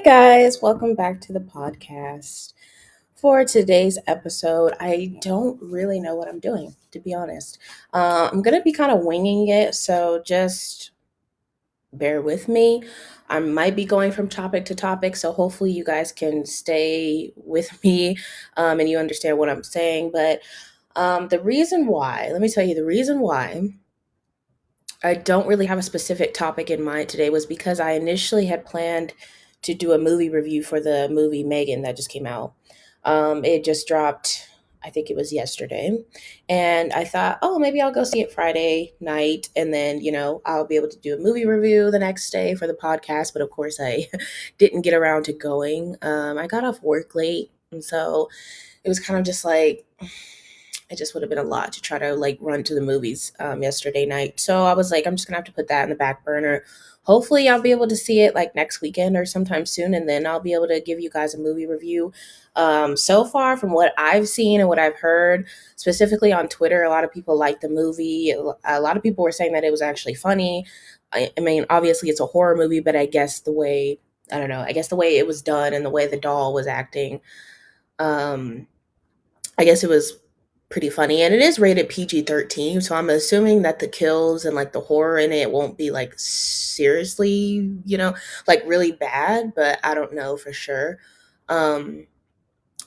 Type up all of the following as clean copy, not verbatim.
guys, welcome back to the podcast. For today's episode, I don't really know what I'm doing, to be honest. I'm going to be kind of winging it, so just bear with me. I might be going from topic to topic, so hopefully you guys can stay with me and you understand what I'm saying. But the reason why, let me tell you the reason why I don't really have a specific topic in mind today was because I initially had planned to do a movie review for the movie Megan that just came out. It just dropped, I think it was yesterday. And I thought, oh, maybe I'll go see it Friday night. And then, I'll be able to do a movie review the next day for the podcast. But of course, I didn't get around to going. I got off work late. And so it was kind of just like, it just would have been a lot to try to like run to the movies yesterday night. So I was like, I'm just gonna have to put that in the back burner. Hopefully, I'll be able to see it like next weekend or sometime soon, and then I'll be able to give you guys a movie review. So far, from what I've seen and what I've heard, specifically on Twitter, a lot of people liked the movie. A lot of people were saying that it was actually funny. I mean, obviously, it's a horror movie, but I guess the way I don't know, I guess the way it was done and the way the doll was acting, um, I guess it was pretty funny, and it is rated PG-13, so I'm assuming that the kills and like the horror in it won't be like seriously, like really bad, but I don't know for sure. Um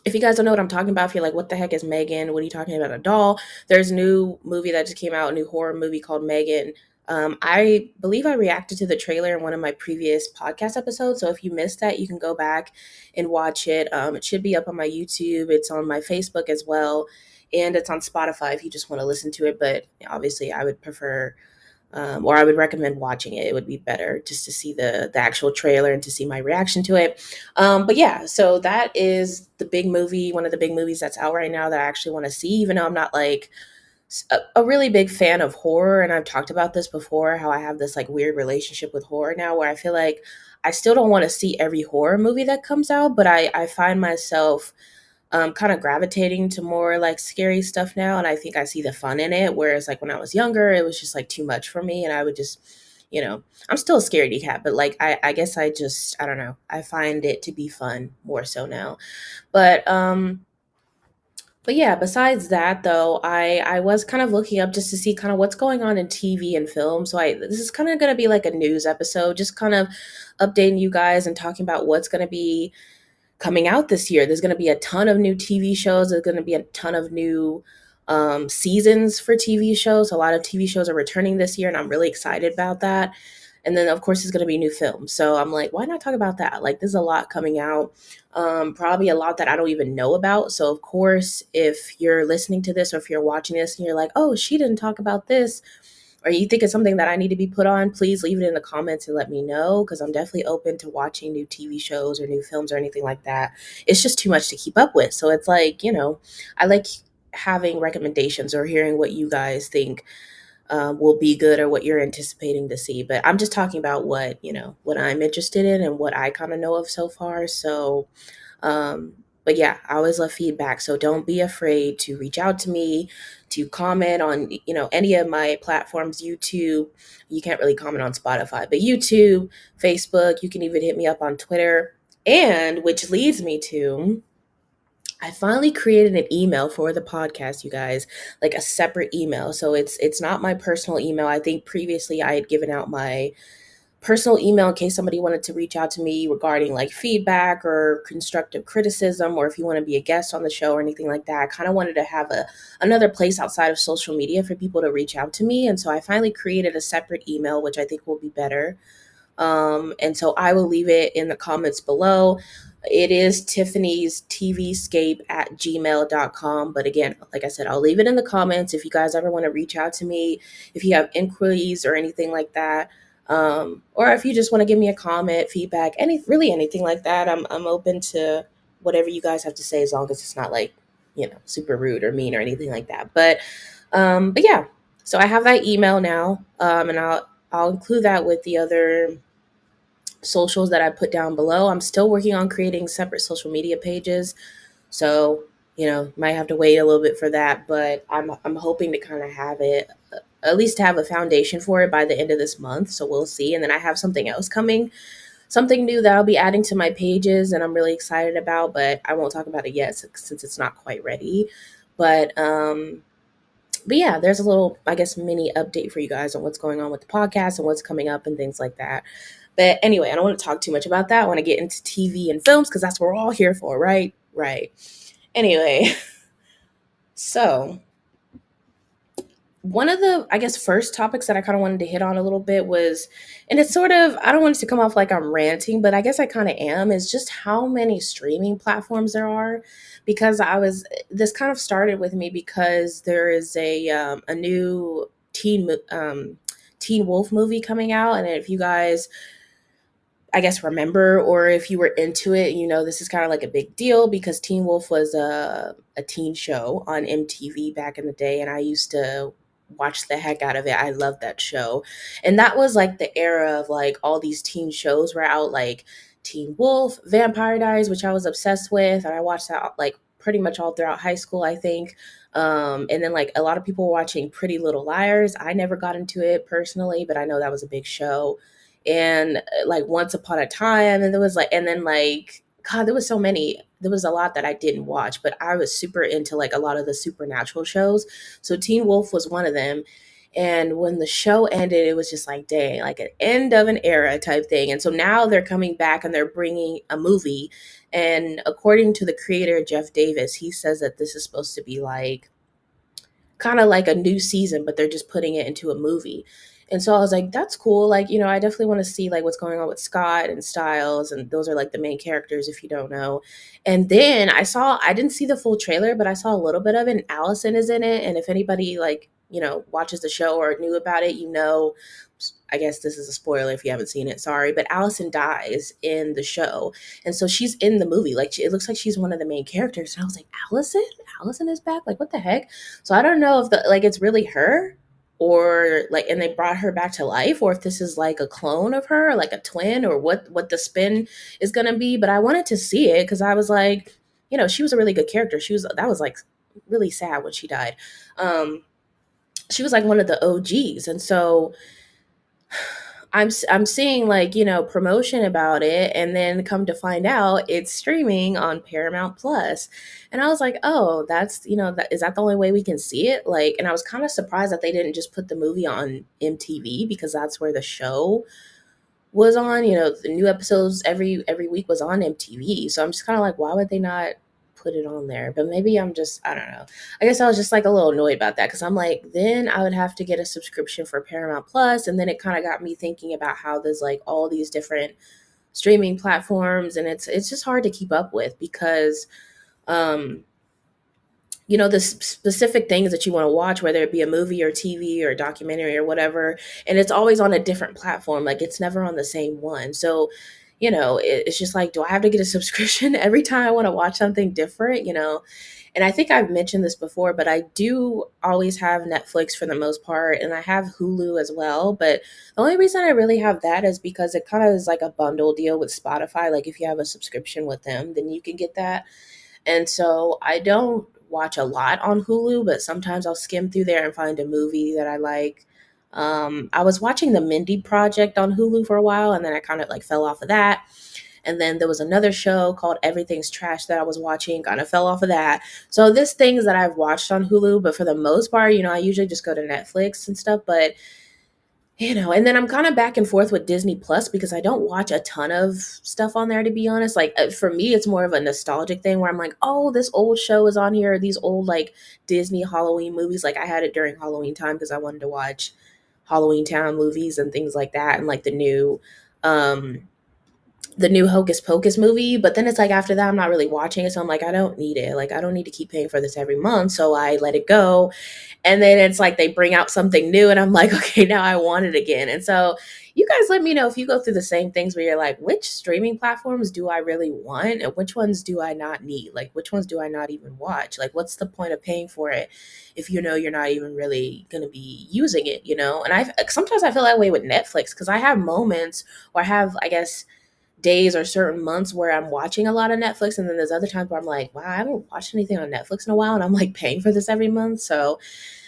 if you guys don't know what I'm talking about, if you're like, what the heck is Megan? What are you talking about? A doll? There's a new movie that just came out, a new horror movie called Megan. I believe I reacted to the trailer in one of my previous podcast episodes. So if you missed that, you can go back and watch it. It should be up on my YouTube. It's on my Facebook as well. And it's on Spotify if you just want to listen to it. But obviously, I would prefer or I would recommend watching it. It would be better just to see the actual trailer and to see my reaction to it. But yeah, so that is the big movie, one of the big movies that's out right now that I actually want to see, even though I'm not like a really big fan of horror. And I've talked about this before, how I have this like weird relationship with horror now where I feel like I still don't want to see every horror movie that comes out, but I find myself kind of gravitating to more like scary stuff now. And I think I see the fun in it. Whereas like when I was younger, it was just like too much for me. And I would just, I'm still a scaredy cat, but like I guess I don't know. I find it to be fun more so now. But but yeah, besides that though, I was kind of looking up just to see kind of what's going on in TV and film. So I this is kind of going to be like a news episode, just kind of updating you guys and talking about what's going to be coming out this year. There's going to be a ton of new TV shows. There's going to be a ton of new seasons for TV shows. A lot of TV shows are returning this year, and I'm really excited about that. And then, of course, there's going to be new films. So I'm like, why not talk about that? Like, there's a lot coming out, probably a lot that I don't even know about. So, of course, if you're listening to this or if you're watching this and you're like, oh, she didn't talk about this, or you think it's something that I need to be put on, please leave it in the comments and let me know because I'm definitely open to watching new TV shows or new films or anything like that. It's just too much to keep up with. So it's like, I like having recommendations or hearing what you guys think will be good or what you're anticipating to see. But I'm just talking about what I'm interested in and what I kind of know of so far. So, um, but yeah, I always love feedback. So don't be afraid to reach out to me, to comment on, any of my platforms, YouTube. You can't really comment on Spotify, but YouTube, Facebook, you can even hit me up on Twitter. And which leads me to I finally created an email for the podcast, you guys, like a separate email. So it's not my personal email. I think previously I had given out my personal email in case somebody wanted to reach out to me regarding like feedback or constructive criticism, or if you want to be a guest on the show or anything like that. I kind of wanted to have another place outside of social media for people to reach out to me. And so I finally created a separate email, which I think will be better. And so I will leave it in the comments below. It is Tiffany's TVscape at gmail.com. But again, like I said, I'll leave it in the comments if you guys ever want to reach out to me, if you have inquiries or anything like that. Or if you just want to give me a comment, feedback, really anything like that. I'm open to whatever you guys have to say as long as it's not like, super rude or mean or anything like that. But yeah, so I have that email now. And I'll include that with the other socials that I put down below. I'm still working on creating separate social media pages. So, might have to wait a little bit for that, but I'm hoping to kind of have it at least have a foundation for it by the end of this month. So we'll see. And then I have something else coming something new that I'll be adding to my pages and I'm really excited about, but I won't talk about it yet since it's not quite ready. But but yeah, there's a little, I guess, mini update for you guys on what's going on with the podcast and what's coming up and things like that. But anyway, I don't want to talk too much about that. I want to get into TV and films because that's what we're all here for, right? Right. Anyway, so one of the, I guess, first topics that I kind of wanted to hit on a little bit was, and it's sort of, I don't want it to come off like I'm ranting, but I guess I kind of am, is just how many streaming platforms there are. Because this kind of started with me because there is a new Teen Wolf movie coming out. And if you guys, I guess, remember, or if you were into it, you know, this is kind of like a big deal because Teen Wolf was a teen show on MTV back in the day, and I used to watch the heck out of it. I loved that show. And that was like the era of like all these teen shows were out, like Teen Wolf, Vampire Diaries, which I was obsessed with, and I watched that like pretty much all throughout high school, I think. And then like a lot of people were watching Pretty Little Liars. I never got into it personally, but I know that was a big show. And like Once Upon a Time, and there was like, and then like, God, there was so many. There was a lot that I didn't watch, but I was super into like a lot of the supernatural shows. So Teen Wolf was one of them. And when the show ended, it was just like, dang, like an end of an era type thing. And so now they're coming back and they're bringing a movie. And according to the creator, Jeff Davis, he says that this is supposed to be like kind of like a new season, but they're just putting it into a movie. And so I was like, that's cool. Like, you know, I definitely want to see like what's going on with Scott and Styles. And those are like the main characters, if you don't know. And then I didn't see the full trailer, but I saw a little bit of it. And Allison is in it. And if anybody like, you know, watches the show or knew about it, you know, I guess this is a spoiler if you haven't seen it, sorry. But Allison dies in the show. And so she's in the movie. Like, it looks like she's one of the main characters. And I was like, Allison? Allison is back? Like, what the heck? So I don't know if like it's really her or like, and they brought her back to life, or if this is like a clone of her, like a twin, or what the spin is gonna be. But I wanted to see it because I was like, you know, she was a really good character. That was like really sad when she died. She was like one of the OGs. And so I'm seeing like, you know, promotion about it, and then come to find out it's streaming on Paramount Plus. And I was like, "Oh, that's, you know, is that the only way we can see it?" Like, and I was kind of surprised that they didn't just put the movie on MTV because that's where the show was on. You know, the new episodes every week was on MTV. So I'm just kind of like, why would they not put it on there? But maybe I don't know. I guess I was just like a little annoyed about that because I'm like, then I would have to get a subscription for Paramount Plus, and then it kind of got me thinking about how there's like all these different streaming platforms, and it's just hard to keep up with because um you know, the specific things that you want to watch, whether it be a movie or TV or a documentary or whatever, and it's always on a different platform. Like, it's never on the same one. So, you know, it's just like, do I have to get a subscription every time I want to watch something different? You know, and I think I've mentioned this before, but I do always have Netflix for the most part, and I have Hulu as well. But the only reason I really have that is because it kind of is like a bundle deal with Spotify. Like, if you have a subscription with them, then you can get that. And so I don't watch a lot on Hulu, but sometimes I'll skim through there and find a movie that I like. I was watching The Mindy Project on Hulu for a while, and then I kind of like fell off of that. And then there was another show called Everything's Trash that I was watching, kind of fell off of that. So this things that I've watched on Hulu, but for the most part, you know, I usually just go to Netflix and stuff. But you know, and then I'm kind of back and forth with Disney Plus because I don't watch a ton of stuff on there, to be honest. Like, for me, it's more of a nostalgic thing where I'm like, oh, this old show is on here. These old like Disney Halloween movies. Like, I had it during Halloween time because I wanted to watch Halloween Town movies and things like that, and like um, the new Hocus Pocus movie. But then it's like after that, I'm not really watching it, so I'm like, I don't need it. Like, I don't need to keep paying for this every month, so I let it go. And then it's like they bring out something new, and I'm like, okay, now I want it again. And so you guys let me know if you go through the same things where you're like, which streaming platforms do I really want? And which ones do I not need? Like, which ones do I not even watch? Like, what's the point of paying for it if you know you're not even really going to be using it, you know? And sometimes I feel that way with Netflix because I have moments where I have, I guess, days or certain months where I'm watching a lot of Netflix. And then there's other times where I'm like, wow, I haven't watched anything on Netflix in a while. And I'm like paying for this every month. So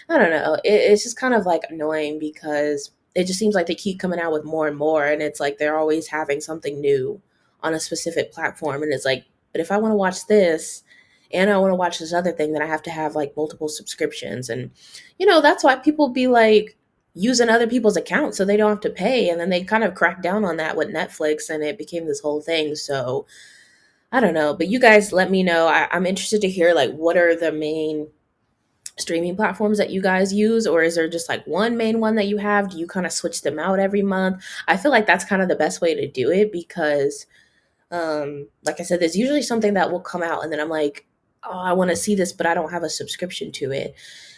I don't know. It's just kind of like annoying because it just seems like they keep coming out with more and more, and it's like they're always having something new on a specific platform, and it's like, but if I want to watch this and I want to watch this other thing, then I have to have like multiple subscriptions. And that's why people be like using other people's accounts so they don't have to pay, and then they kind of cracked down on that with Netflix, and it became this whole thing. So I don't know, but you guys let me know. I'm interested to hear like what are the main streaming platforms that you guys use, or is there just like one main one that you have? Do you kind of switch them out every month? I feel like that's kind of the best way to do it, because like I said, there's usually something that will come out and then I'm like, oh, I want to see this, but I don't have a subscription to it.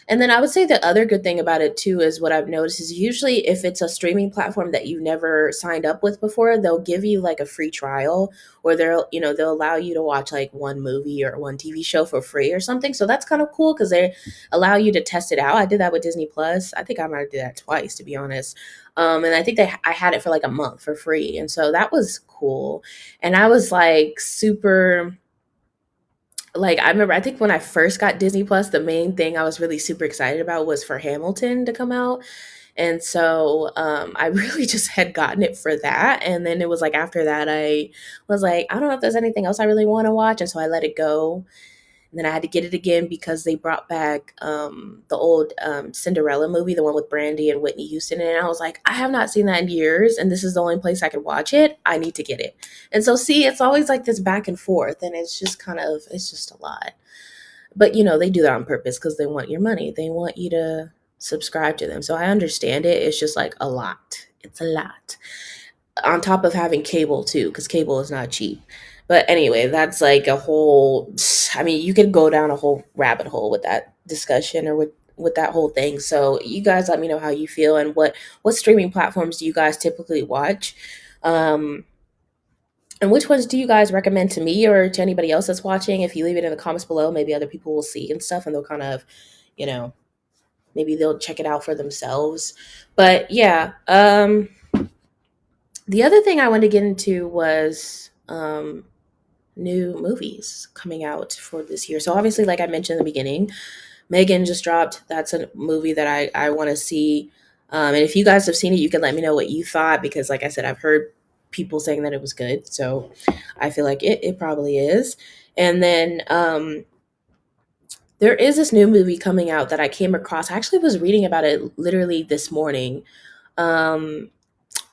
And then I would say the other good thing about it too is what I've noticed is usually if it's a streaming platform that you've never signed up with before, they'll give you like a free trial, or they'll allow you to watch like one movie or one TV show for free or something. So that's kind of cool because they allow you to test it out. I did that with Disney Plus. I think I might have did that twice, to be honest. And I think I had it for like a month for free. And so that was cool. And I was like super, like, I remember, I think when I first got Disney Plus, the main thing I was really super excited about was for Hamilton to come out. And so I really just had gotten it for that. And then it was like after that, I was like, I don't know if there's anything else I really want to watch. And so I let it go. And then I had to get it again because they brought back the old Cinderella movie, the one with Brandy and Whitney Houston. And I was like, I have not seen that in years, and this is the only place I could watch it. I need to get it. And so, see, it's always like this back and forth, and it's just it's just a lot. But, they do that on purpose because they want your money. They want you to subscribe to them. So I understand it. It's just like a lot. It's a lot on top of having cable too, because cable is not cheap. But anyway, that's like a whole, I mean, you could go down a whole rabbit hole with that discussion, or with that whole thing. So you guys let me know how you feel, and what streaming platforms do you guys typically watch? Um, and which ones do you guys recommend to me or to anybody else that's watching? If you leave it in the comments below, maybe other people will see and stuff, and they'll kind of, you know, maybe they'll check it out for themselves. But yeah, the other thing I wanted to get into was new movies coming out for this year. So obviously, like I mentioned in the beginning, Megan just dropped. That's a movie that I want to see. And if you guys have seen it, you can let me know what you thought, because like I said, I've heard people saying that it was good. So I feel like it probably is. And then there is this new movie coming out that I came across. I actually was reading about it literally this morning. Um,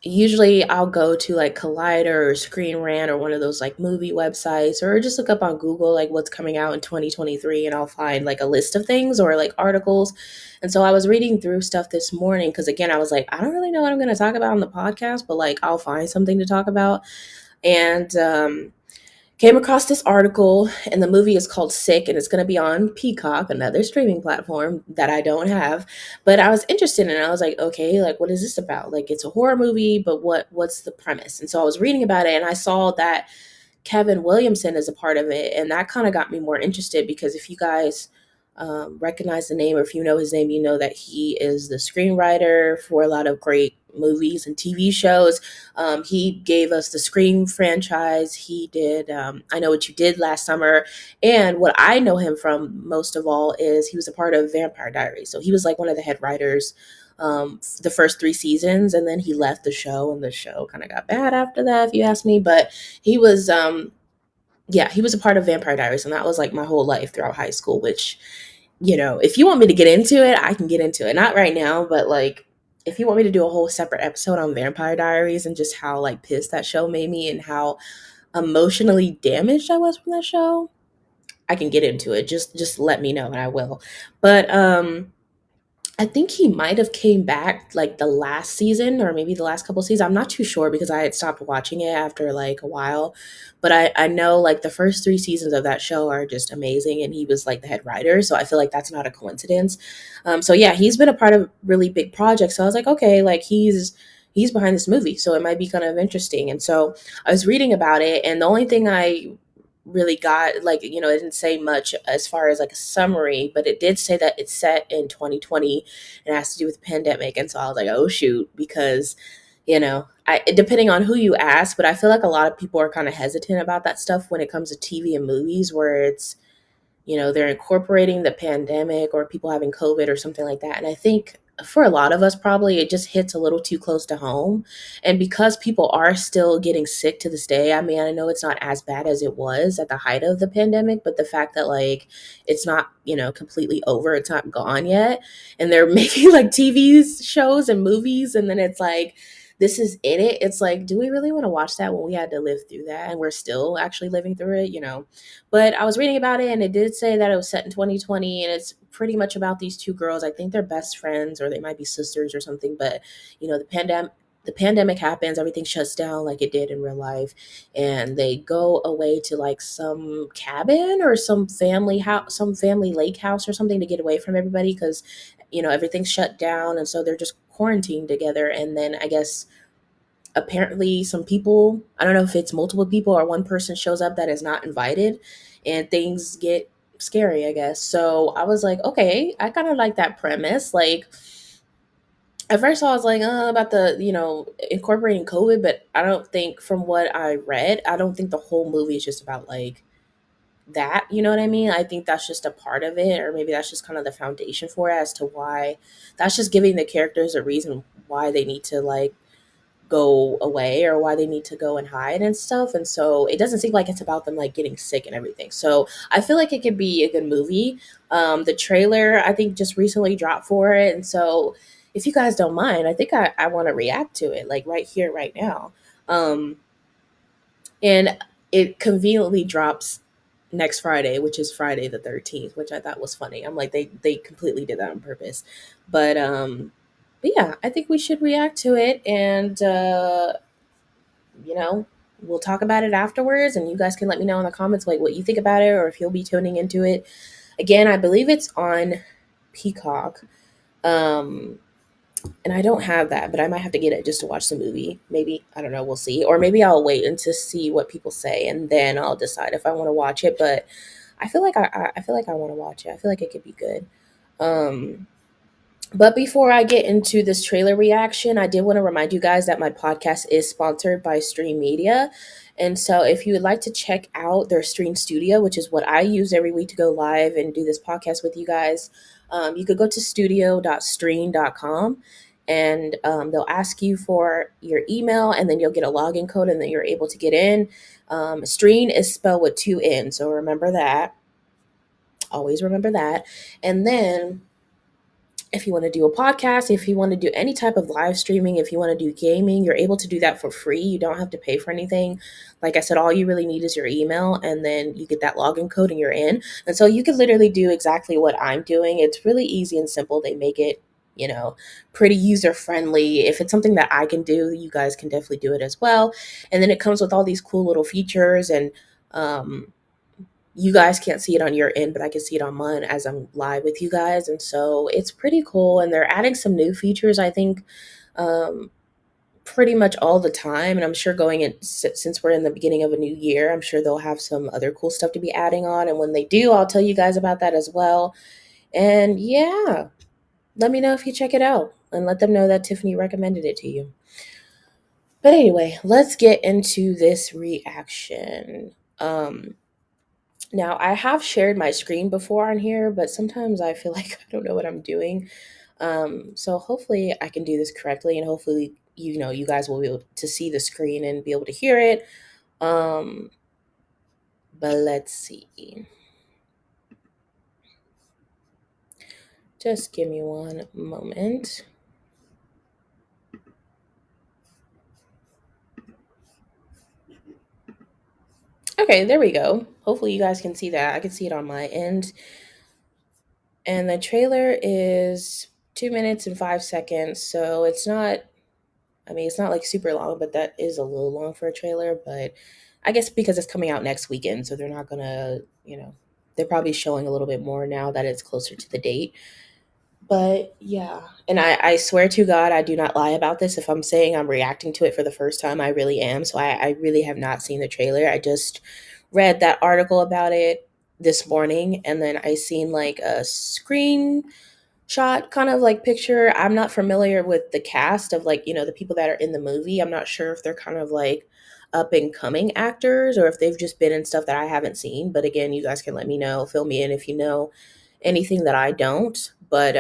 Usually I'll go to like Collider or Screen or one of those like movie websites, or just look up on Google like what's coming out in 2023, and I'll find like a list of things or like articles. And so I was reading through stuff this morning because again, I was like, I don't really know what I'm going to talk about on the podcast, but like I'll find something to talk about. And came across this article, and the movie is called Sick, and it's going to be on Peacock, another streaming platform that I don't have. But I was interested in it. I was like, okay, like what is this about? Like it's a horror movie, but what's the premise? And so I was reading about it, and I saw that Kevin Williamson is a part of it, and that kind of got me more interested, because if you guys recognize the name, or if you know his name, you know that he is the screenwriter for a lot of great movies and TV shows. He gave us the Scream franchise. He did I Know What You Did last summer. And what I know him from most of all is he was a part of Vampire Diaries. So he was like one of the head writers the first 3 seasons, and then he left the show, and the show kind of got bad after that, if you ask me. But he was yeah, he was a part of Vampire Diaries, and that was like my whole life throughout high school, which, if you want me to get into it, I can get into it. Not right now, but like if you want me to do a whole separate episode on Vampire Diaries and just how like pissed that show made me and how emotionally damaged I was from that show, I can get into it. Just let me know and I will. But I think he might have came back like the last season, or maybe the last couple seasons. I'm not too sure because I had stopped watching it after like a while. But I know like the first 3 seasons of that show are just amazing, and he was like the head writer. So I feel like that's not a coincidence. So yeah, he's been a part of really big projects. So I was like, okay, like he's behind this movie, so it might be kind of interesting. And so I was reading about it, and the only thing I really got, like, it didn't say much as far as like a summary, but it did say that it's set in 2020 and it has to do with the pandemic. And so I was like, oh shoot, because depending on who you ask, but I feel like a lot of people are kind of hesitant about that stuff when it comes to TV and movies, where it's they're incorporating the pandemic or people having COVID or something like that. And I think for a lot of us, probably it just hits a little too close to home. And because people are still getting sick to this day, I mean, I know it's not as bad as it was at the height of the pandemic, but the fact that like it's not, completely over, it's not gone yet. And they're making like TV shows and movies, and then it's like, this is it. It's like, do we really want to watch that when we had to live through that and we're still actually living through it? But I was reading about it, and it did say that it was set in 2020, and it's pretty much about these two girls. I think they're best friends, or they might be sisters or something. But the pandemic happens, everything shuts down like it did in real life, and they go away to like some cabin or some family house, some family lake house or something, to get away from everybody because everything's shut down, and so they're just quarantined together. And then I guess apparently some people, I don't know if it's multiple people or one person shows up that is not invited, and things get scary, I guess. So I was like, okay, I kind of like that premise. Like, at first I was like, about the, incorporating COVID, but I don't think, from what I read, I don't think the whole movie is just about like that. You know what I mean? I think that's just a part of it, or maybe that's just kind of the foundation for it, as to why that's just giving the characters a reason why they need to like go away, or why they need to go and hide and stuff. And so it doesn't seem like it's about them like getting sick and everything. So I feel like it could be a good movie. The trailer, I think, just recently dropped for it. And so if you guys don't mind, I think I want to react to it like right here, right now. And it conveniently drops next Friday, which is Friday the 13th, which I thought was funny. I'm like, they completely did that on purpose. But yeah, I think we should react to it, and you know, we'll talk about it afterwards, and you guys can let me know in the comments like what you think about it, or if you'll be tuning into it. Again, I believe it's on Peacock. Um and I don't have that, but I might have to get it just to watch the movie. Maybe, I don't know, we'll see. Or maybe I'll wait and to see what people say, and then I'll decide if I want to watch it. But I feel like I feel like I want to watch it. I feel like it could be good. Um but before I get into this trailer reaction, I did want to remind you guys that my podcast is sponsored by Stream Media. And so if you would like to check out their Stream Studio, which is what I use every week to go live and do this podcast with you guys, you could go to studio.stream.com, and they'll ask you for your email, and then you'll get a login code, and then you're able to get in. Stream is spelled with two N, so remember that. Always remember that. And then if you want to do a podcast, if you want to do any type of live streaming, if you want to do gaming, you're able to do that for free. You don't have to pay for anything. Like I said, all you really need is your email, and then you get that login code and you're in. And so you can literally do exactly what I'm doing. It's really easy and simple. They make it, pretty user friendly. If it's something that I can do, you guys can definitely do it as well. And then it comes with all these cool little features, and you guys can't see it on your end, but I can see it on mine as I'm live with you guys. And so it's pretty cool. And they're adding some new features, I think, um, pretty much all the time. And I'm sure going in, since we're in the beginning of a new year, I'm sure they'll have some other cool stuff to be adding on. And when they do, I'll tell you guys about that as well. And yeah, let me know if you check it out, and let them know that Tiffany recommended it to you. But anyway, let's get into this reaction. Now, I have shared my screen before on here, but sometimes I feel like I don't know what I'm doing. So hopefully I can do this correctly, and hopefully, you guys will be able to see the screen and be able to hear it. Um, but let's see. Just give me one moment. Okay, there we go. Hopefully you guys can see that. I can see it on my end. And the trailer is 2 minutes and 5 seconds, so it's not, I mean, it's not like super long, but that is a little long for a trailer. But I guess because it's coming out next weekend, so they're not gonna, they're probably showing a little bit more now that it's closer to the date. But yeah, and I swear to God, I do not lie about this. If I'm saying I'm reacting to it for the first time, I really am. So I really have not seen the trailer. I just read that article about it this morning, and then I seen like a screen shot kind of like picture. I'm not familiar with the cast of like, the people that are in the movie. I'm not sure if they're kind of like up and coming actors, or if they've just been in stuff that I haven't seen. But again, you guys can let me know, fill me in if you know anything that I don't. But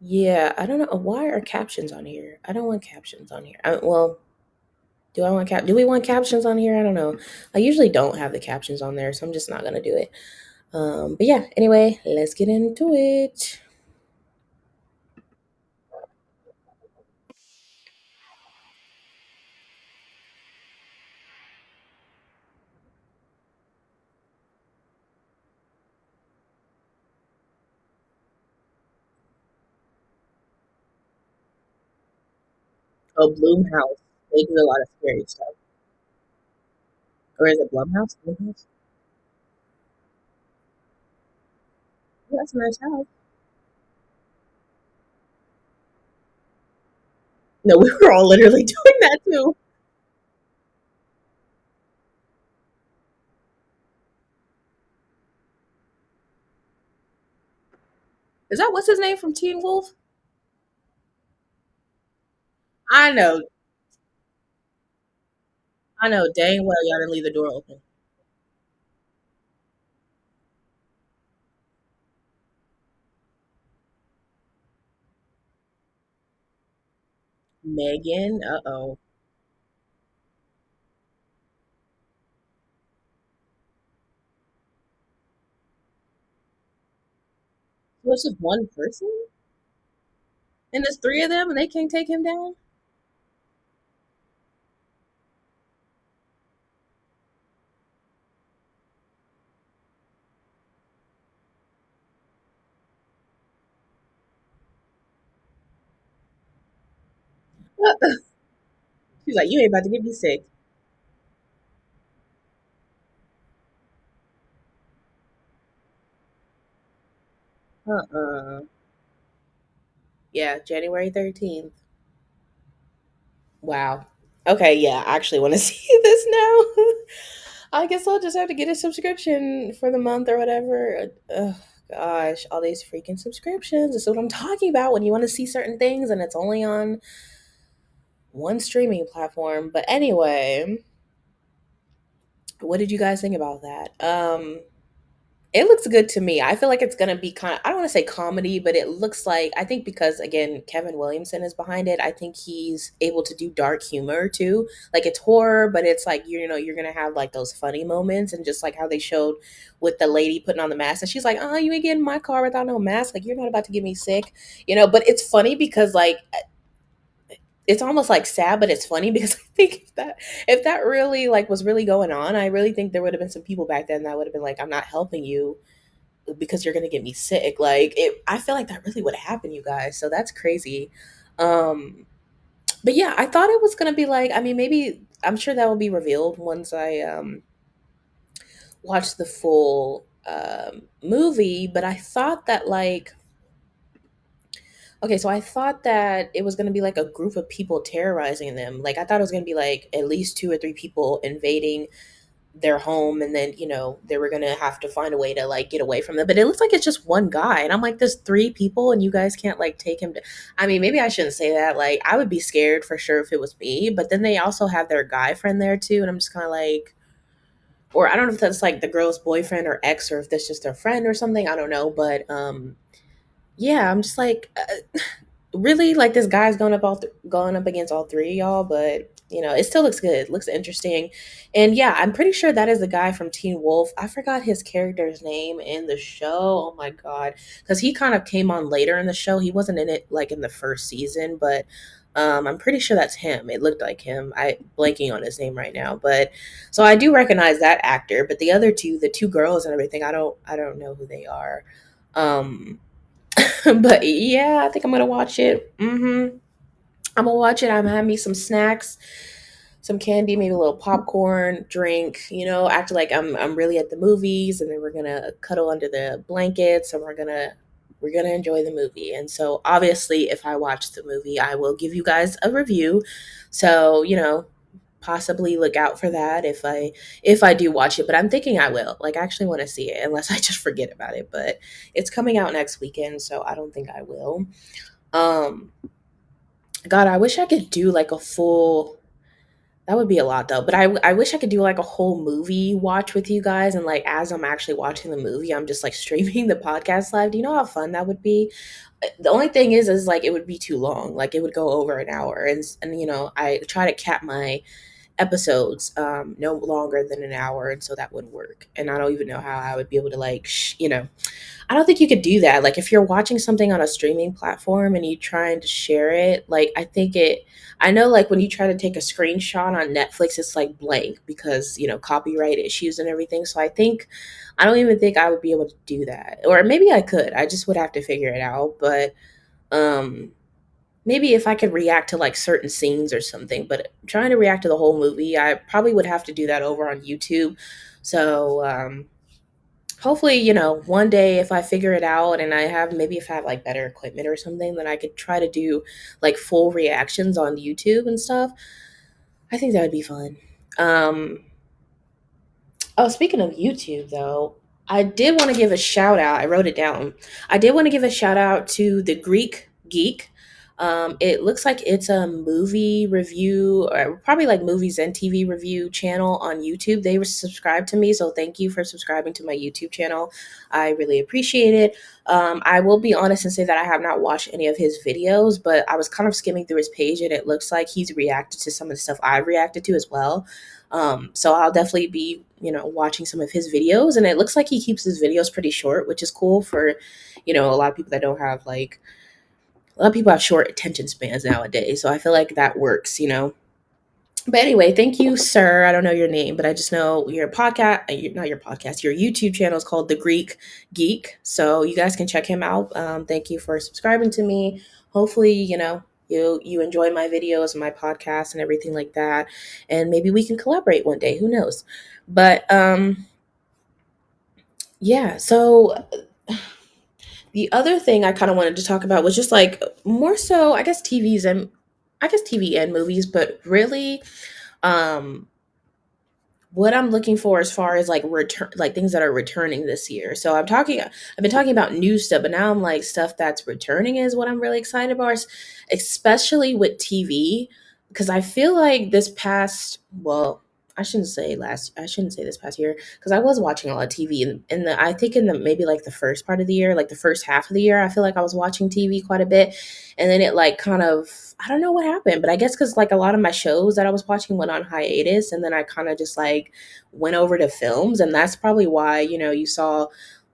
Yeah, I don't know why are captions on here. I don't want captions on here. Well, do I want do we want captions on here? I don't know. I usually don't have the captions on there, so I'm just not gonna do it. But yeah. Anyway, let's get into it. Oh, Bloomhouse. They do a lot of scary stuff. Or is it Blumhouse? Bloomhouse? Oh, that's a nice house. No, we were all literally doing that too. Is that what's his name from Teen Wolf? I know, I know dang well y'all didn't leave the door open. Megan, uh-oh. So it's just one person? And there's three of them and they can't take him down? She's like, you ain't about to get me sick. Uh-uh. Yeah, January 13th. Wow. Okay, yeah, I actually want to see this now. I guess I'll just have to get a subscription for the month or whatever. Ugh, gosh, all these freaking subscriptions. This is what I'm talking about when you want to see certain things and it's only on one streaming platform. But anyway, what did you guys think about that? It looks good to me. I feel like it's gonna be kind of, I don't want to say comedy, but it looks like, I think because again, Kevin Williamson is behind it, I think he's able to do dark humor too. Like it's horror, but it's like, you know, you're gonna have like those funny moments and just like how they showed with the lady putting on the mask and she's like, oh, you ain't getting in my car without no mask. Like you're not about to get me sick, you know, but it's funny because like it's almost like sad, but it's funny because I think if that really like was really going on, I really think there would have been some people back then that would have been like, I'm not helping you because you're gonna get me sick. Like it, I feel like that really would happen, you guys. So that's crazy. Um, but yeah, I thought it was gonna be like, I mean, maybe I'm sure that will be revealed once I watch the full movie. But I thought that like, okay, so I thought that it was gonna be like a group of people terrorizing them. Like I thought it was gonna be like at least two or three people invading their home and then you know they were gonna have to find a way to like get away from them, but it looks like it's just one guy and I'm like, there's three people and you guys can't like take him to, I mean, maybe I shouldn't say that, like I would be scared for sure if it was me, but then they also have their guy friend there too and I'm just kind of like, or I don't know if that's like the girl's boyfriend or ex or if that's just their friend or something, I don't know, but yeah, I'm just like, really like this guy's going up going up against all three of y'all, but you know it still looks good, looks interesting, and yeah, I'm pretty sure that is the guy from Teen Wolf. I forgot his character's name in the show. Oh my god, because he kind of came on later in the show. He wasn't in it like in the first season, but I'm pretty sure that's him. It looked like him. I blanking on his name right now, but so I do recognize that actor. But the other two, the two girls and everything, I don't know who they are. Um, but yeah, I think I'm gonna watch it. I'm gonna watch it. I'm gonna have me some snacks, some candy, maybe a little popcorn, drink. You know, act like I'm really at the movies, and then we're gonna cuddle under the blankets, and we're gonna enjoy the movie. And so, obviously, if I watch the movie, I will give you guys a review. So you know, possibly look out for that if I do watch it. But I'm thinking I will. Like, I actually want to see it, unless I just forget about it. But it's coming out next weekend, so I don't think I will. Um, God, I wish I could do like a full. That would be a lot though. But I wish I could do like a whole movie watch with you guys, and like as I'm actually watching the movie, I'm just like streaming the podcast live. Do you know how fun that would be? The only thing is like it would be too long. Like it would go over an hour, and I try to cap my episodes no longer than an hour, and so that wouldn't work. And I don't even know how I would be able to like I don't think you could do that. Like if you're watching something on a streaming platform and you trying to share it, like I know like when you try to take a screenshot on Netflix, it's like blank because, copyright issues and everything. So I don't even think I would be able to do that. Or maybe I could. I just would have to figure it out. But um maybe if I could react to like certain scenes or something, but trying to react to the whole movie, I probably would have to do that over on YouTube. So hopefully, one day if I figure it out and if I have like better equipment or something, then I could try to do like full reactions on YouTube and stuff. I think that would be fun. Um, oh, speaking of YouTube though, I did want to give a shout out. I wrote it down. I did want to give a shout out to the Greek Geek. It looks like it's a movie review, or probably like movies and TV review channel on YouTube. They were subscribed to me, so thank you for subscribing to my YouTube channel. I really appreciate it. I will be honest and say that I have not watched any of his videos, but I was kind of skimming through his page, and it looks like he's reacted to some of the stuff I've reacted to as well. So I'll definitely be, watching some of his videos, and it looks like he keeps his videos pretty short, which is cool for, a lot of people that don't have like a lot of people have short attention spans nowadays. So I feel like that works. But anyway, thank you, sir. I don't know your name, but I just know your podcast, not your podcast, your YouTube channel is called The Greek Geek. So you guys can check him out. Thank you for subscribing to me. Hopefully, you enjoy my videos and my podcast and everything like that. And maybe we can collaborate one day. Who knows? But yeah, so the other thing I kind of wanted to talk about was just like more so, I guess TV and movies, but really, um, what I'm looking for as far as like return, like things that are returning this year. So I've been talking about new stuff, but now I'm like stuff that's returning is what I'm really excited about, especially with TV, because I feel like well, I shouldn't say this past year, because I was watching a lot of TV I think in the maybe like the first part of the year, like the first half of the year, I feel like I was watching TV quite a bit, and then it like kind of, I don't know what happened, but I guess because like a lot of my shows that I was watching went on hiatus, and then I kind of just like went over to films, and that's probably why you saw,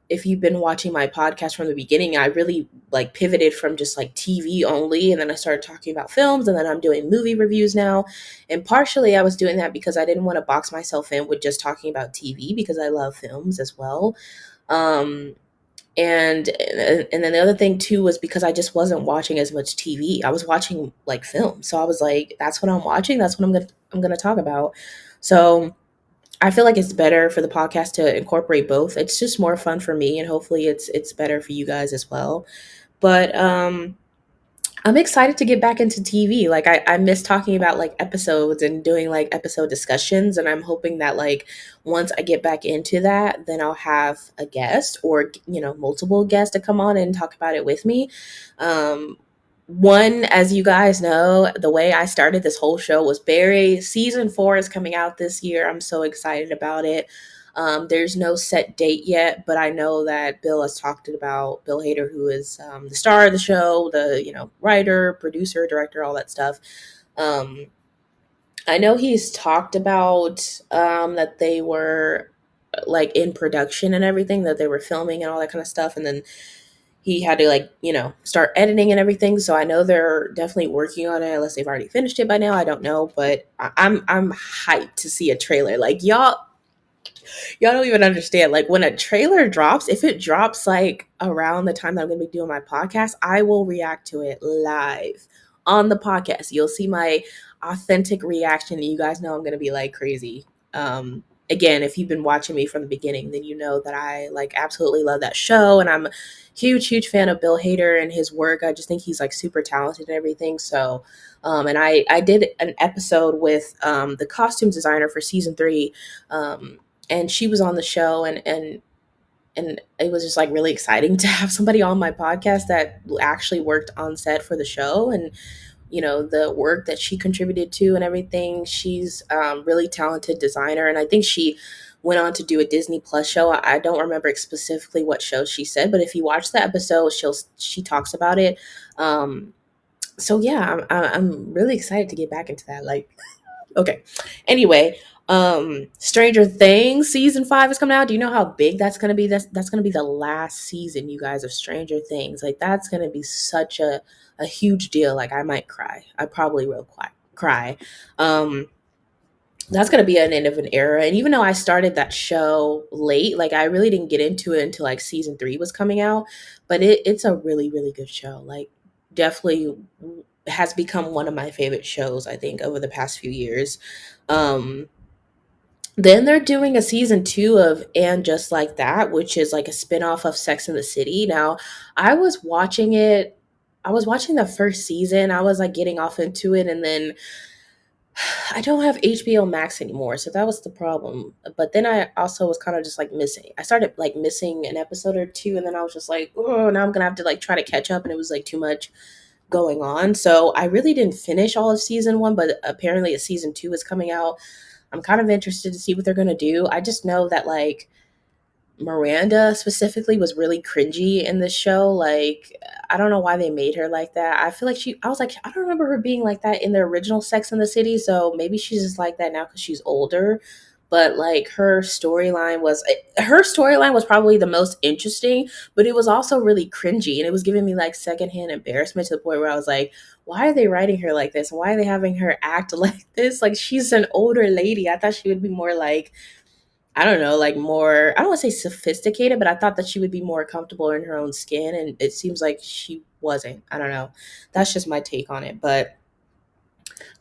if you've been watching my podcast from the beginning, I really like pivoted from just like TV only, and then I started talking about films, and then I'm doing movie reviews now. And partially I was doing that because I didn't want to box myself in with just talking about TV, because I love films as well. Um and then the other thing too was because I just wasn't watching as much TV. I was watching like film. So I was like, that's what I'm watching. That's what I'm gonna talk about. So I feel like it's better for the podcast to incorporate both. It's just more fun for me, and hopefully it's better for you guys as well. But I'm excited to get back into TV. Like I miss talking about like episodes and doing like episode discussions, and I'm hoping that like once I get back into that, then I'll have a guest, or multiple guests to come on and talk about it with me. Um One, as you guys know, the way I started this whole show was Barry. Season 4 is coming out this year. I'm so excited about it. There's no set date yet, but I know that Bill Hader, who is the star of the show, the writer, producer, director, all that stuff. Um, I know he's talked about that they were like in production and everything, that they were filming and all that kind of stuff, and then he had to like start editing and everything. So I know they're definitely working on it, unless they've already finished it by now. I don't know, but I'm hyped to see a trailer. Like y'all don't even understand. Like when a trailer drops, if it drops like around the time that I'm gonna be doing my podcast, I will react to it live on the podcast. You'll see my authentic reaction. You guys know I'm gonna be like crazy. Again, if you've been watching me from the beginning, then you know that I like absolutely love that show, and I'm a huge fan of Bill Hader and his work. I just think he's like super talented and everything. So and I did an episode with the costume designer for season 3, and she was on the show, and it was just like really exciting to have somebody on my podcast that actually worked on set for the show. And the work that she contributed to and everything. She's really talented designer, and I think she went on to do a Disney Plus show. I don't remember specifically what show she said, but if you watch the episode, she talks about it. Um, so yeah, I'm really excited to get back into that. Like, okay. Anyway, Stranger Things season 5 is coming out. Do you know how big that's gonna be? That's gonna be the last season, you guys, of Stranger Things. Like, that's gonna be such a huge deal. Like, I might cry. I probably will cry. Um, that's gonna be an end of an era. And even though I started that show late, like I really didn't get into it until like season 3 was coming out. But it's a really, really good show. Like, definitely has become one of my favorite shows, I think, over the past few years. Um, then they're doing a season 2 of And Just Like That, which is like a spinoff of Sex and the City. Now, I was watching it. I was watching the first season. I was like getting off into it, and then I don't have HBO Max anymore, so that was the problem. But then I also was kind of just like missing. I started like missing an episode or two, and then I was just like, oh, now I'm gonna have to like try to catch up, and it was like too much going on. So I really didn't finish all of season 1, but apparently a season 2 is coming out. I'm kind of interested to see what they're gonna do. I just know that like Miranda specifically was really cringy in this show. Like, I don't know why they made her like that. I feel like I was like, I don't remember her being like that in the original Sex and the City. So maybe she's just like that now because she's older. But like her storyline was probably the most interesting, but it was also really cringy, and it was giving me like secondhand embarrassment to the point where I was like, why are they writing her like this? Why are they having her act like this? Like, she's an older lady. I thought she would be more like, I don't know, like more, I don't want to say sophisticated, but I thought that she would be more comfortable in her own skin. And it seems like she wasn't. I don't know. That's just my take on it. But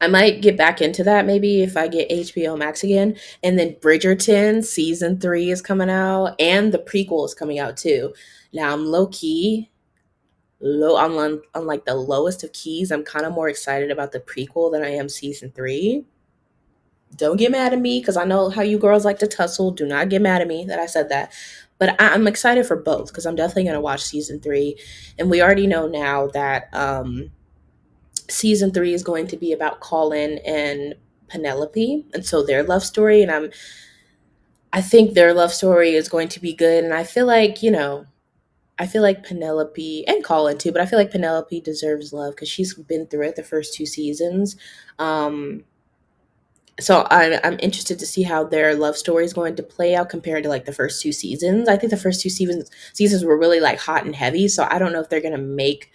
I might get back into that maybe if I get HBO Max again. And then Bridgerton season 3 is coming out, and the prequel is coming out too. Now I'm low key, on like the lowest of keys. I'm kind of more excited about the prequel than I am season 3. Don't get mad at me because I know how you girls like to tussle. Do not get mad at me that I said that. But I'm excited for both because I'm definitely going to watch season 3. And we already know now that season 3 is going to be about Colin and Penelope. And so their love story. And I think their love story is going to be good. And I feel like, I feel like Penelope and Colin too, but I feel like Penelope deserves love because she's been through it the first 2 seasons. So I'm interested to see how their love story is going to play out compared to like the first 2 seasons. I think the first 2 seasons were really like hot and heavy. So I don't know if they're gonna make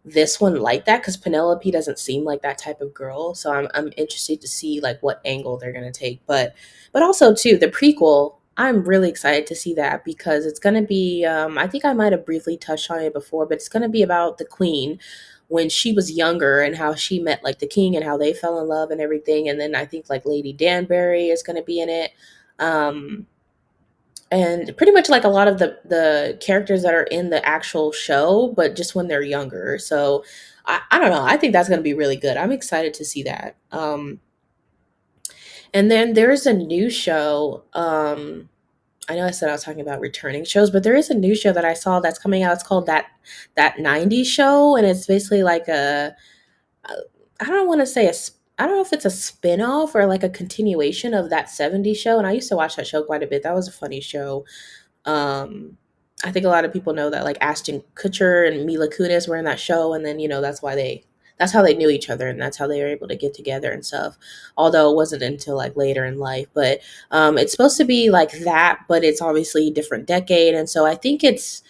this one like that because Penelope doesn't seem like that type of girl. So I'm interested to see like what angle they're gonna take. But also too the prequel. I'm really excited to see that because it's gonna be. I think I might have briefly touched on it before, but it's gonna be about the Queen when she was younger and how she met like the king and how they fell in love and everything. And then I think like Lady Danbury is going to be in it. Um, and pretty much like a lot of the characters that are in the actual show, but just when they're younger. So I don't know. I think that's going to be really good. I'm excited to see that. And then there's a new show. I know I said I was talking about returning shows, but there is a new show that I saw that's coming out. It's called that 90s show, and it's basically like I don't want to say I don't know if it's a spin-off or like a continuation of that 70s show. And I used to watch that show quite a bit. That was a funny show. Um, I think a lot of people know that like Ashton Kutcher and Mila Kunis were in that show, and then that's how they knew each other, and that's how they were able to get together and stuff. Although it wasn't until like later in life, but it's supposed to be like that, but it's obviously a different decade, and so I think it's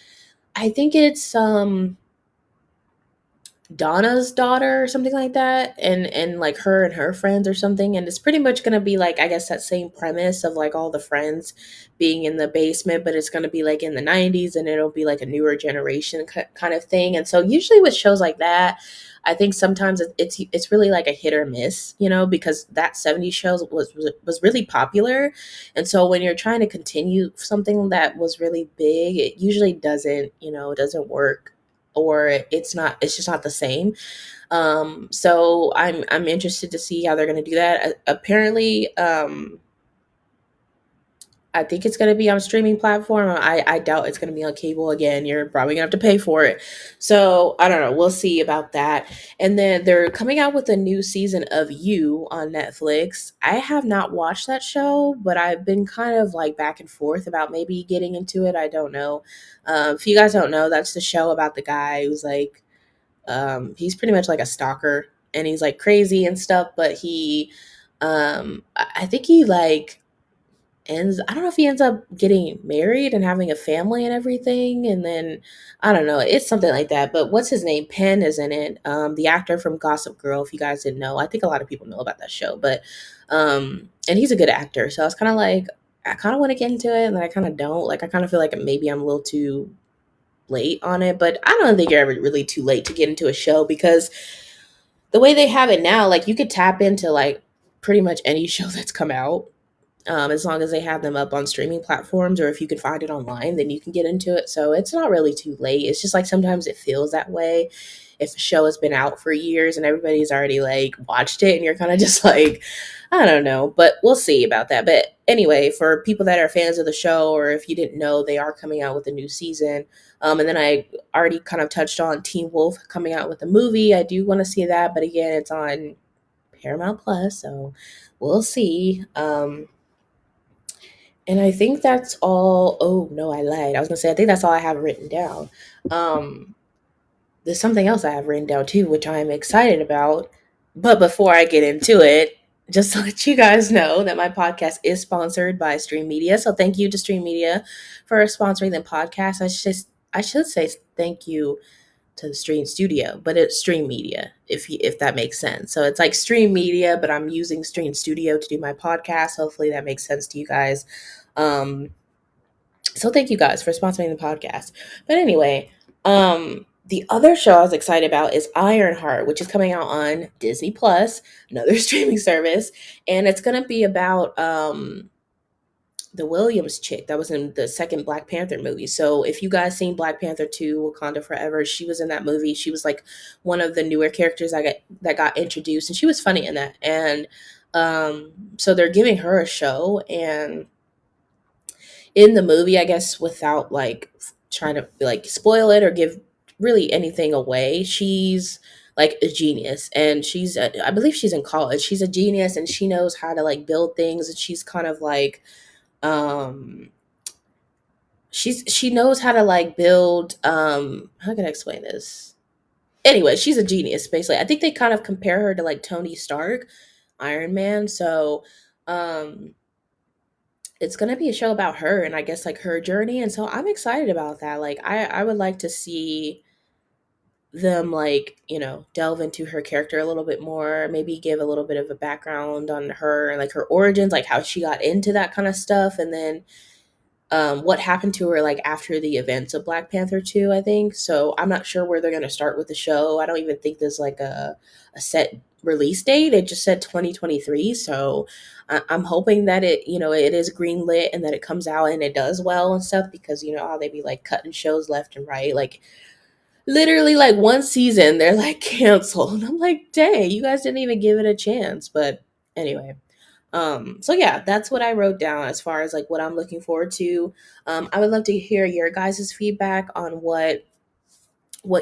Donna's daughter or something like that, and like her and her friends or something, and it's pretty much going to be like I guess that same premise of like all the friends being in the basement, but it's going to be like in the 90s, and it'll be like a newer generation kind of thing. And so usually with shows like that, I think sometimes it's really like a hit or miss, because that 70s shows was really popular. And so when you're trying to continue something that was really big, it usually doesn't, it doesn't work, or it's just not the same. So I'm interested to see how they're going to do that. Apparently, I think it's going to be on a streaming platform. I doubt it's going to be on cable again. You're probably going to have to pay for it. So I don't know. We'll see about that. And then they're coming out with a new season of You on Netflix. I have not watched that show, but I've been kind of like back and forth about maybe getting into it. I don't know. If you guys don't know, that's the show about the guy who's like, he's pretty much like a stalker and he's like crazy and stuff, but I think he like ends I don't know if he ends up getting married and having a family and everything, and then I don't know, it's something like that. But what's his name? Penn is in it. The actor from Gossip Girl, if you guys didn't know. I think a lot of people know about that show, but and he's a good actor. So I was kind of like I kind of want to get into it and then I kind of don't. Like I kind of feel like maybe I'm a little too late on it, but I don't think you're ever really too late to get into a show because the way they have it now, like you could tap into like pretty much any show that's come out, as long as they have them up on streaming platforms, or if you can find it online, then you can get into it. So it's not really too late. It's just like sometimes it feels that way if a show has been out for years and everybody's already like watched it and you're kind of just like, I don't know, but we'll see about that. But anyway, for people that are fans of the show, or if you didn't know, they are coming out with a new season. And then I already kind of touched on Teen Wolf coming out with a movie. I do want to see that, but again, it's on Paramount Plus, so we'll see. And I think that's all. Oh, no, I lied. I was going to say, I think that's all I have written down. Um, there's something else I have written down too, which I'm excited about. But before I get into it, just to let you guys know that my podcast is sponsored by Stream Media. So thank you to Stream Media for sponsoring the podcast. I should say thank you to the Stream Studio, but it's Stream Media, if that makes sense. So it's like Stream Media, but I'm using Stream Studio to do my podcast. Hopefully that makes sense to you guys. Um, so thank you guys for sponsoring the podcast. But anyway, the other show I was excited about is Ironheart, which is coming out on Disney Plus, another streaming service, and it's gonna be about the Williams chick that was in the second Black Panther movie. So if you guys seen Black Panther 2 Wakanda Forever, she was in that movie. She was like one of the newer characters that got introduced, and she was funny in that. And so they're giving her a show, and in the movie, I guess without like trying to like spoil it or give really anything away, she's like a genius, and I believe she's in college. She's a genius and she knows how to like build things, and she's kind of like um she knows how to like build how can I explain this? Anyway, she's a genius basically. I think they kind of compare her to like Tony Stark, Iron Man. So um it's gonna be a show about her and I guess like her journey. And so I'm excited about that. Like I would like to see them like, delve into her character a little bit more, maybe give a little bit of a background on her and like her origins, like how she got into that kind of stuff, and then what happened to her like after the events of Black Panther 2, I think. So I'm not sure where they're going to start with the show. I don't even think there's like a set release date. It just said 2023. So I'm hoping that it is greenlit and that it comes out and it does well and stuff, because you know how they be like cutting shows left and right. Like literally like one season they're like canceled. And I'm like, dang, you guys didn't even give it a chance. But anyway, so yeah, that's what I wrote down as far as like what I'm looking forward to. I would love to hear your guys' feedback on what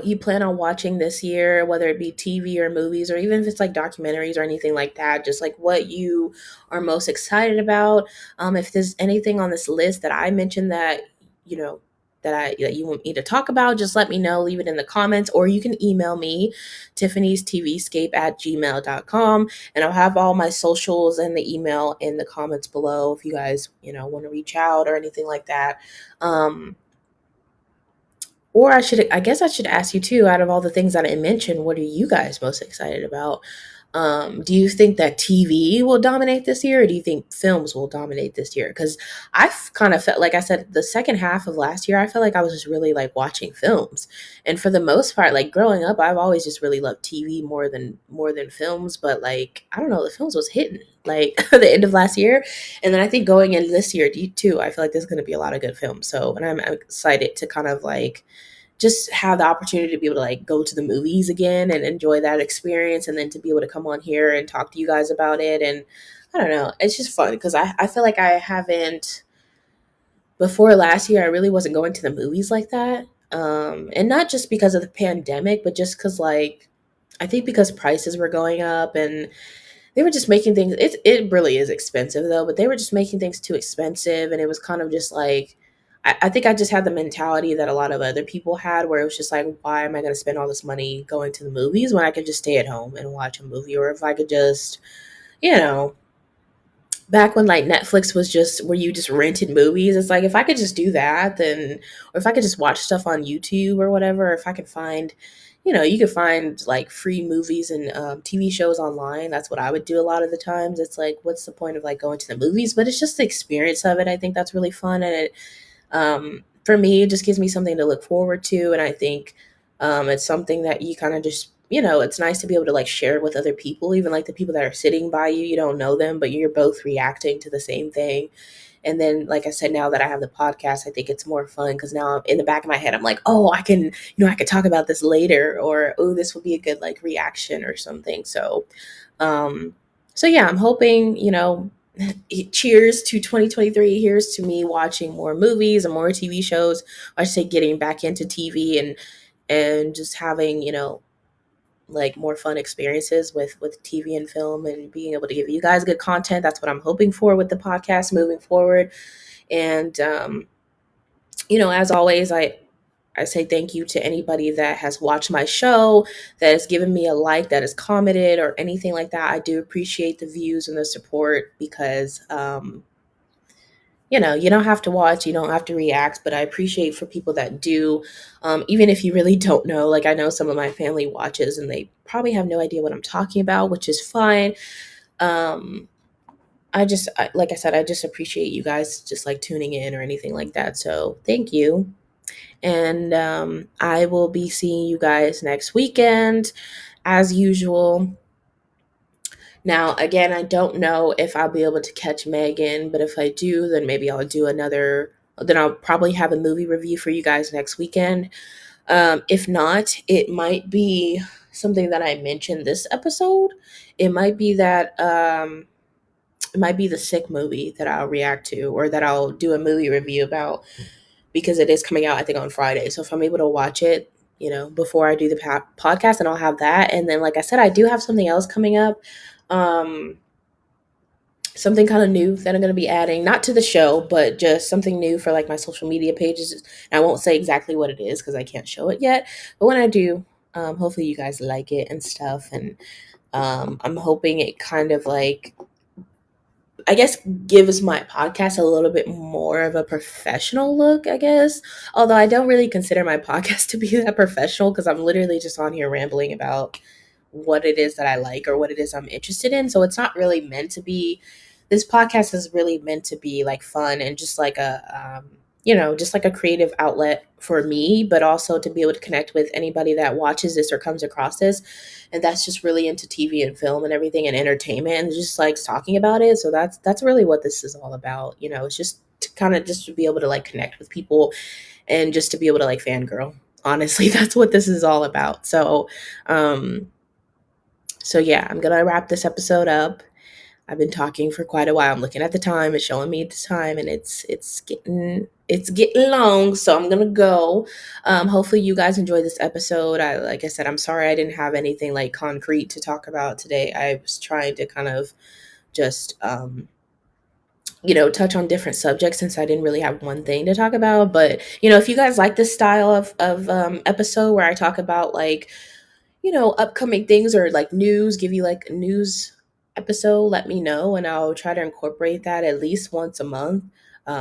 you plan on watching this year, whether it be TV or movies, or even if it's like documentaries or anything like that, just like what you are most excited about. If there's anything on this list that I mentioned that, you know, that you want me to talk about, just let me know, leave it in the comments, or you can email me, Tiffany's TVscape at gmail.com. And I'll have all my socials and the email in the comments below if you guys, want to reach out or anything like that. Or I guess I should ask you too, out of all the things that I mentioned, what are you guys most excited about? Do you think that TV will dominate this year, or do you think films will dominate this year? Because I've kind of felt, like I said, the second half of last year, I felt like I was just really like watching films. And for the most part, like growing up, I've always just really loved TV more than films. But like, I don't know, the films was hitting like the end of last year. And then I think going in this year, too, I feel like there's going to be a lot of good films. So, and I'm excited to kind of like just have the opportunity to be able to like go to the movies again and enjoy that experience, and then to be able to come on here and talk to you guys about it. And I don't know, it's just fun because I feel like I haven't before last year, I really wasn't going to the movies like that. And not just because of the pandemic, but just because, like, I think because prices were going up and they were just making things, it really is expensive though, but they were just making things too expensive. And it was kind of just like, I think I just had the mentality that a lot of other people had where it was just like, why am I going to spend all this money going to the movies when I could just stay at home and watch a movie? Or if I could just, you know, back when like Netflix was just where you just rented movies, it's like if I could just do that, then, or if I could just watch stuff on YouTube or whatever, if I could find, you could find like free movies and TV shows online. That's what I would do a lot of the times. It's like, what's the point of like going to the movies? But it's just the experience of it. I think that's really fun, and it for me, it just gives me something to look forward to. And I think it's something that you kind of just, it's nice to be able to like share with other people, even like the people that are sitting by you. You don't know them, but you're both reacting to the same thing. And then, like I said, now that I have the podcast, I think it's more fun because now in the back of my head, I'm like, oh, I could talk about this later, or oh, this will be a good like reaction or something. Um, so yeah, I'm hoping, cheers to 2023. Here's to me watching more movies and more TV shows. I should say getting back into TV and just having, like more fun experiences with TV and film and being able to give you guys good content. That's what I'm hoping for with the podcast moving forward. And as always, I say thank you to anybody that has watched my show, that has given me a like, that has commented or anything like that. I do appreciate the views and the support because you don't have to watch, you don't have to react, but I appreciate for people that do. Even if you really don't know, like I know some of my family watches and they probably have no idea what I'm talking about, which is fine. Um, like I said, I just appreciate you guys just like tuning in or anything like that. So thank you. And I will be seeing you guys next weekend as usual. Now, again, I don't know if I'll be able to catch Megan, but if I do, then maybe I'll do another. Then I'll probably have a movie review for you guys next weekend. If not, it might be something that I mentioned this episode. It might be that it might be the Sick movie that I'll react to, or that I'll do a movie review about, because it is coming out, I think, on Friday. So if I'm able to watch it, before I do the podcast, then I'll have that. And then, like I said, I do have something else coming up. Um, Something kind of new that I'm going to be adding, not to the show, but just something new for like my social media pages. And I won't say exactly what it is because I can't show it yet. But when I do, hopefully you guys like it and stuff. And I'm hoping it kind of like, I guess, gives my podcast a little bit more of a professional look, I guess. Although I don't really consider my podcast to be that professional because I'm literally just on here rambling about what it is that I like or what it is I'm interested in. So it's not really meant to be, this podcast is really meant to be like fun and just like just like a creative outlet for me, but also to be able to connect with anybody that watches this or comes across this. And that's just really into TV and film and everything and entertainment and just like talking about it. So that's really what this is all about. It's just to kind of just to be able to like connect with people and just to be able to like fangirl. Honestly, that's what this is all about. So yeah, I'm gonna wrap this episode up. I've been talking for quite a while. I'm looking at the time, it's showing me the time, and it's getting long. So I'm gonna go. Hopefully you guys enjoyed this episode. Like I said, I'm sorry I didn't have anything like concrete to talk about today. I was trying to kind of just touch on different subjects since I didn't really have one thing to talk about. But if you guys like this style of episode where I talk about like upcoming things or like news, give you like a news episode, let me know and I'll try to incorporate that at least once a month,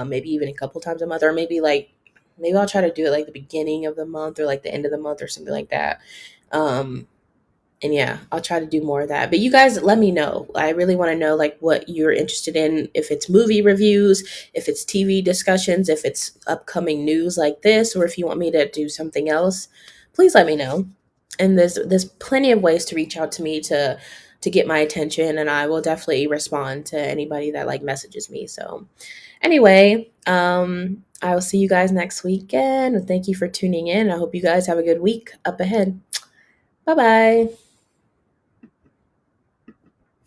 maybe even a couple times a month, or maybe I'll try to do it like the beginning of the month or like the end of the month or something like that. Um, and yeah, I'll try to do more of that. But you guys let me know. I really want to know like what you're interested in, if it's movie reviews, if it's TV discussions, if it's upcoming news like this, or if you want me to do something else. Please let me know. And there's plenty of ways to reach out to me to get my attention, and I will definitely respond to anybody that like messages me. So anyway, I will see you guys next weekend. And thank you for tuning in. I hope you guys have a good week up ahead. Bye bye.